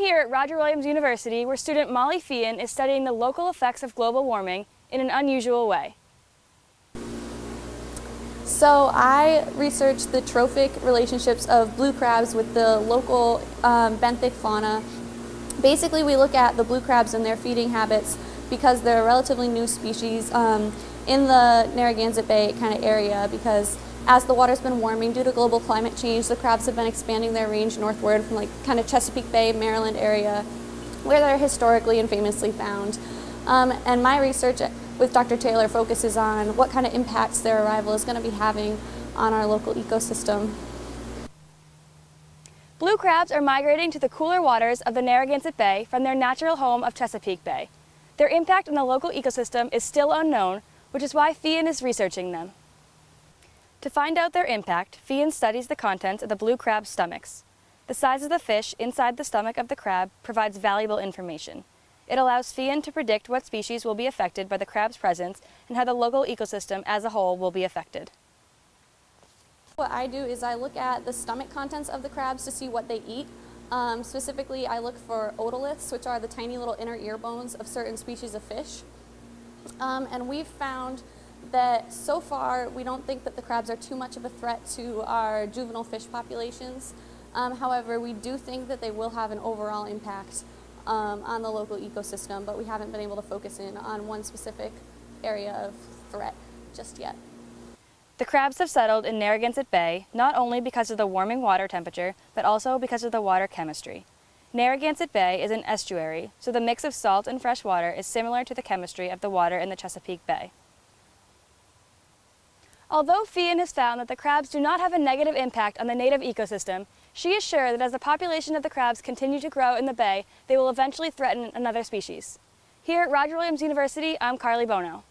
here at Roger Williams University, where student Molly Fehon is studying the local effects of global warming in an unusual way. So I researched the trophic relationships of blue crabs with the local benthic fauna. Basically, we look at the blue crabs and their feeding habits because they're a relatively new species in the Narragansett Bay kind of area, because as the water's been warming due to global climate change, the crabs have been expanding their range northward from like kind of Chesapeake Bay, Maryland area, where they're historically and famously found. And my research with Dr. Taylor focuses on what kind of impacts their arrival is going to be having on our local ecosystem. Blue crabs are migrating to the cooler waters of the Narragansett Bay from their natural home of Chesapeake Bay. Their impact on the local ecosystem is still unknown, which is why Fehon is researching them. To find out their impact, Fehon studies the contents of the blue crab's stomachs. The size of the fish inside the stomach of the crab provides valuable information. It allows Fehon to predict what species will be affected by the crab's presence and how the local ecosystem as a whole will be affected. What I do is I look at the stomach contents of the crabs to see what they eat. Specifically, I look for otoliths, which are the tiny little inner ear bones of certain species of fish. And we've found that so far we don't think that the crabs are too much of a threat to our juvenile fish populations. However, we do think that they will have an overall impact on the local ecosystem, but we haven't been able to focus in on one specific area of threat just yet. The crabs have settled in Narragansett Bay not only because of the warming water temperature, but also because of the water chemistry. Narragansett Bay is an estuary, so the mix of salt and fresh water is similar to the chemistry of the water in the Chesapeake Bay. Although Fehon has found that the crabs do not have a negative impact on the native ecosystem, she is sure that as the population of the crabs continue to grow in the bay, they will eventually threaten another species. Here at Roger Williams University, I'm Carli Buono.